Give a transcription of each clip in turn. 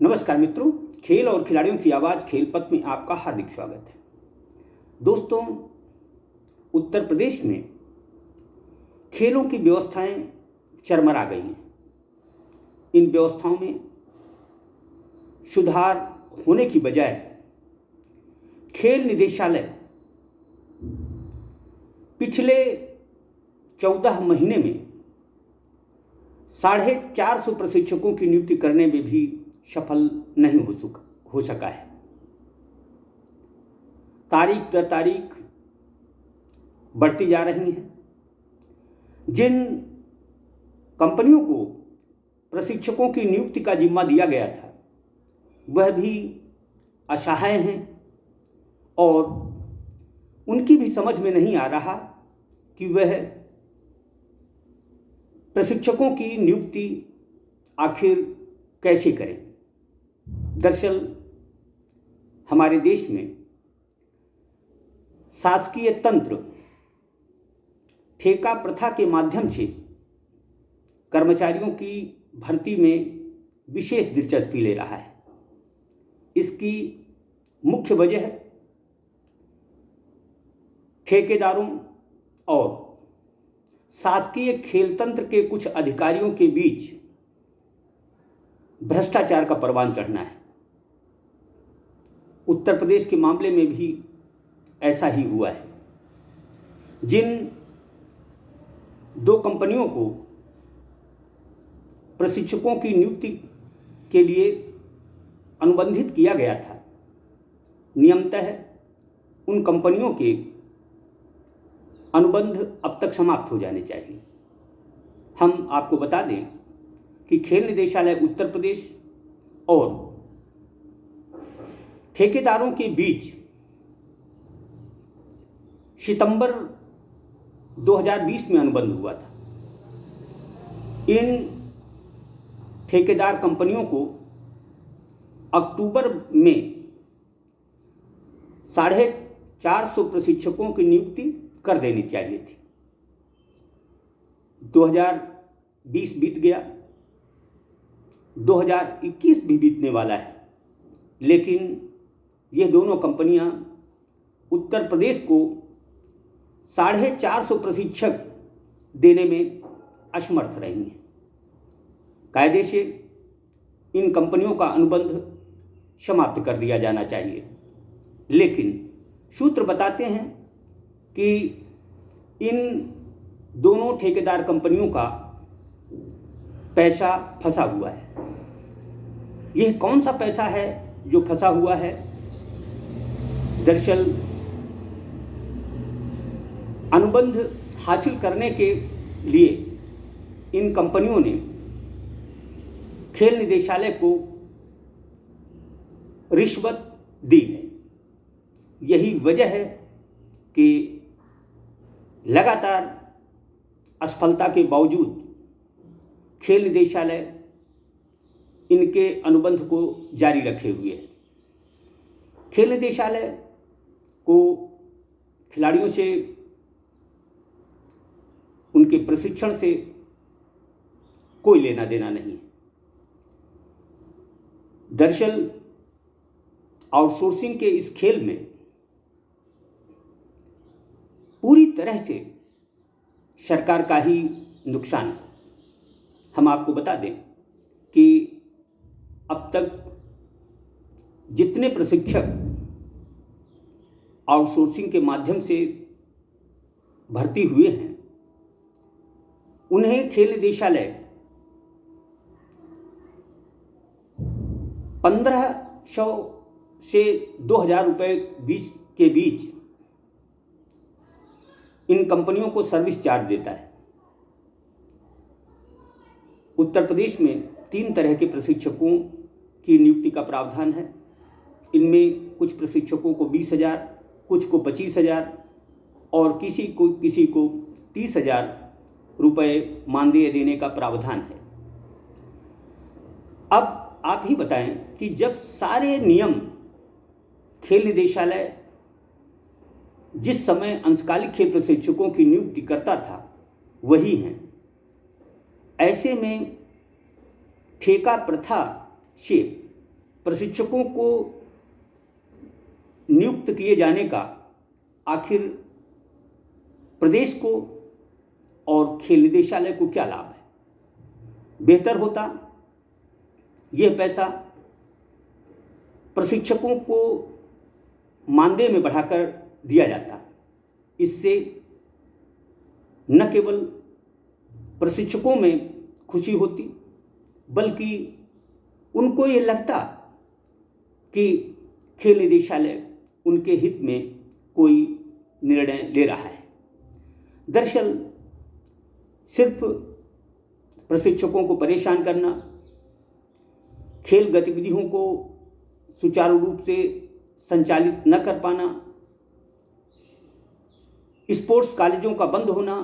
नमस्कार मित्रों, खेल और खिलाड़ियों की आवाज़ खेल पथ में आपका हार्दिक स्वागत है। दोस्तों, उत्तर प्रदेश में खेलों की व्यवस्थाएं चरमरा गई हैं। इन व्यवस्थाओं में सुधार होने की बजाय खेल निदेशालय पिछले 14 महीने में 450 प्रशिक्षकों की नियुक्ति करने में भी सफल नहीं हो सका है। तारीख दर तारीख बढ़ती जा रही हैं। जिन कंपनियों को प्रशिक्षकों की नियुक्ति का जिम्मा दिया गया था वह भी असहाय हैं और उनकी भी समझ में नहीं आ रहा कि वह प्रशिक्षकों की नियुक्ति आखिर कैसे करें। दरअसल हमारे देश में शासकीय तंत्र ठेका प्रथा के माध्यम से कर्मचारियों की भर्ती में विशेष दिलचस्पी ले रहा है। इसकी मुख्य वजह ठेकेदारों और शासकीय खेल तंत्र के कुछ अधिकारियों के बीच भ्रष्टाचार का परवान चढ़ना है। उत्तर प्रदेश के मामले में भी ऐसा ही हुआ है। जिन 2 कंपनियों को प्रशिक्षकों की नियुक्ति के लिए अनुबंधित किया गया था, नियमतः उन कंपनियों के अनुबंध अब तक समाप्त हो जाने चाहिए। हम आपको बता दें कि खेल निदेशालय उत्तर प्रदेश और ठेकेदारों के बीच सितंबर 2020 में अनुबंध हुआ था। इन ठेकेदार कंपनियों को अक्टूबर में 450 प्रशिक्षकों की नियुक्ति कर देनी चाहिए थी। 2020 बीत गया, 2021 भी बीतने वाला है, लेकिन ये दोनों कंपनियां उत्तर प्रदेश को 450 प्रशिक्षक देने में असमर्थ रही हैं। कायदे से इन कंपनियों का अनुबंध समाप्त कर दिया जाना चाहिए, लेकिन सूत्र बताते हैं कि इन दोनों ठेकेदार कंपनियों का पैसा फंसा हुआ है। यह कौन सा पैसा है जो फंसा हुआ है? दरअसल अनुबंध हासिल करने के लिए इन कंपनियों ने खेल निदेशालय को रिश्वत दी है। यही वजह है कि लगातार असफलता के बावजूद खेल निदेशालय इनके अनुबंध को जारी रखे हुए है। खेल निदेशालय को खिलाड़ियों से, उनके प्रशिक्षण से कोई लेना देना नहीं है। दरअसल आउटसोर्सिंग के इस खेल में पूरी तरह से सरकार का ही नुकसान है। हम आपको बता दें कि अब तक जितने प्रशिक्षक आउटसोर्सिंग के माध्यम से भर्ती हुए हैं उन्हें खेल निदेशालय 1500 से 2000 रुपये के बीच इन कंपनियों को सर्विस चार्ज देता है। उत्तर प्रदेश में 3 तरह के प्रशिक्षकों की नियुक्ति का प्रावधान है। इनमें कुछ प्रशिक्षकों को 20,000, कुछ को 25,000 और किसी को 30,000 रुपये मानदेय देने का प्रावधान है। अब आप ही बताएं कि जब सारे नियम खेल निदेशालय जिस समय अंशकालिक खेल प्रशिक्षकों की नियुक्ति करता था वही हैं, ऐसे में ठेका प्रथा से प्रशिक्षकों को नियुक्त किए जाने का आखिर प्रदेश को और खेल निदेशालय को क्या लाभ है? बेहतर होता यह पैसा प्रशिक्षकों को मानदेय में बढ़ाकर दिया जाता। इससे न केवल प्रशिक्षकों में खुशी होती, बल्कि उनको ये लगता कि खेल निदेशालय उनके हित में कोई निर्णय ले रहा है। दरअसल सिर्फ प्रशिक्षकों को परेशान करना, खेल गतिविधियों को सुचारू रूप से संचालित न कर पाना, स्पोर्ट्स कॉलेजों का बंद होना,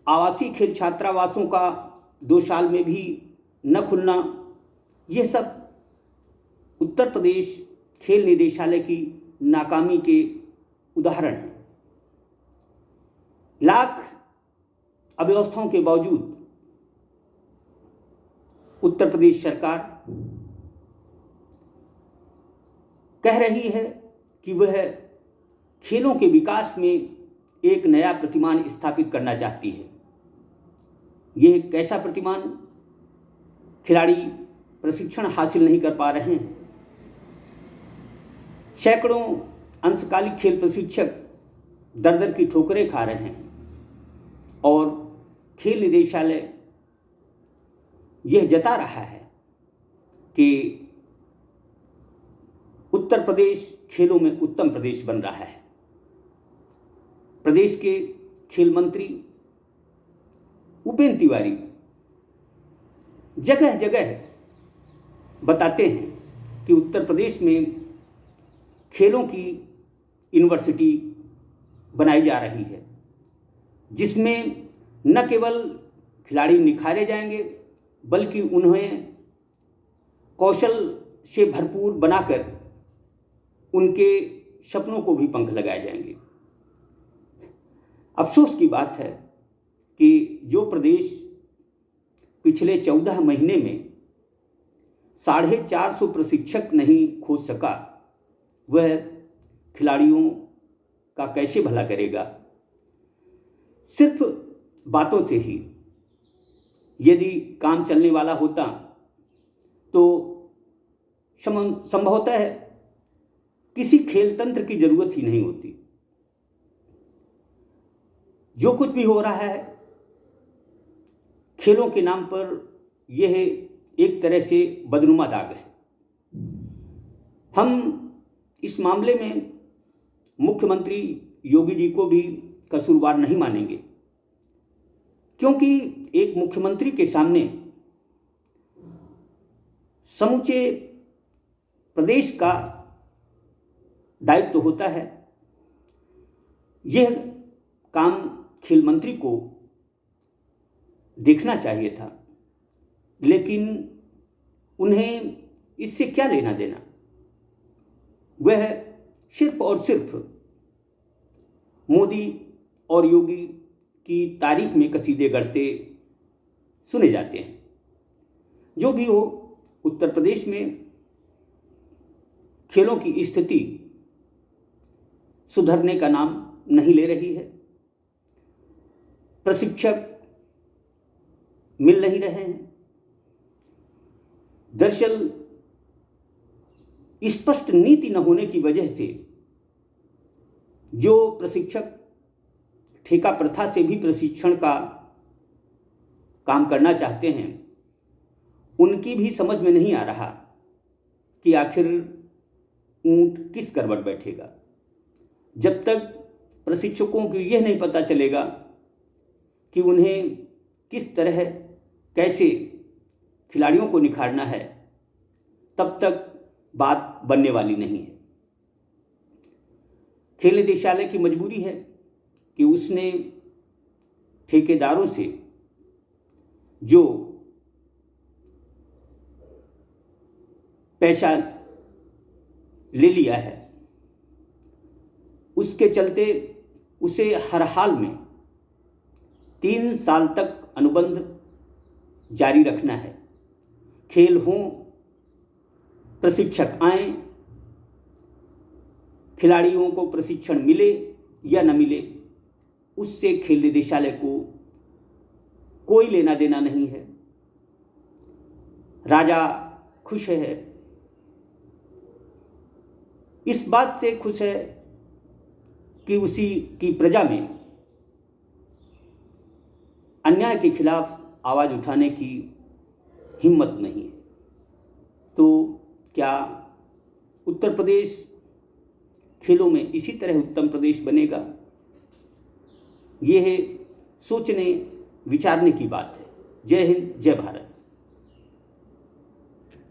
आवासीय खेल छात्रावासों का 2 साल में भी न खुलना, ये सब उत्तर प्रदेश खेल निदेशालय की नाकामी के उदाहरण हैं। लाख अव्यवस्थाओं के बावजूद उत्तर प्रदेश सरकार कह रही है कि वह खेलों के विकास में एक नया प्रतिमान स्थापित करना चाहती है। यह कैसा प्रतिमान? खिलाड़ी प्रशिक्षण हासिल नहीं कर पा रहे हैं। सैकड़ों अंशकालिक खेल प्रशिक्षक दर दर की ठोकरें खा रहे हैं और खेल निदेशालय यह जता रहा है कि उत्तर प्रदेश खेलों में उत्तम प्रदेश बन रहा है। प्रदेश के खेल मंत्री उपेंद्र तिवारी जगह जगह बताते हैं कि उत्तर प्रदेश में खेलों की यूनिवर्सिटी बनाई जा रही है, जिसमें न केवल खिलाड़ी निखारे जाएंगे, बल्कि उन्हें कौशल से भरपूर बनाकर उनके सपनों को भी पंख लगाए जाएंगे। अफसोस की बात है कि जो प्रदेश पिछले 14 महीने में 450 प्रशिक्षक नहीं खोज सका, वह खिलाड़ियों का कैसे भला करेगा? सिर्फ बातों से ही यदि काम चलने वाला होता तो संभवतः है किसी खेल तंत्र की जरूरत ही नहीं होती। जो कुछ भी हो रहा है खेलों के नाम पर, यह एक तरह से बदनुमा दाग है। हम इस मामले में मुख्यमंत्री योगी जी को भी कसूरवार नहीं मानेंगे, क्योंकि एक मुख्यमंत्री के सामने समूचे प्रदेश का दायित्व होता है। यह काम खेल मंत्री को देखना चाहिए था, लेकिन उन्हें इससे क्या लेना देना? वह सिर्फ और सिर्फ मोदी और योगी की तारीफ में कसीदे गढ़ते सुने जाते हैं। जो भी हो, उत्तर प्रदेश में खेलों की स्थिति सुधरने का नाम नहीं ले रही है। प्रशिक्षक मिल नहीं रहे हैं। दरअसल स्पष्ट नीति न होने की वजह से जो प्रशिक्षक ठेका प्रथा से भी प्रशिक्षण का काम करना चाहते हैं, उनकी भी समझ में नहीं आ रहा कि आखिर ऊंट किस करवट बैठेगा। जब तक प्रशिक्षकों को यह नहीं पता चलेगा कि उन्हें किस तरह कैसे खिलाड़ियों को निखारना है, तब तक बात बनने वाली नहीं है। खेल निदेशालय की मजबूरी है कि उसने ठेकेदारों से जो पैसा ले लिया है, उसके चलते उसे हर हाल में 3 साल तक अनुबंध जारी रखना है। खेल हों प्रशिक्षक आए, खिलाड़ियों को प्रशिक्षण मिले या न मिले, उससे खेल निदेशालय को कोई लेना देना नहीं है। राजा खुश है, इस बात से खुश है कि उसी की प्रजा में अन्याय के खिलाफ आवाज़ उठाने की हिम्मत नहीं है। तो क्या उत्तर प्रदेश खेलों में इसी तरह उत्तम प्रदेश बनेगा? यह सोचने विचारने की बात है। जय हिंद, जय भारत।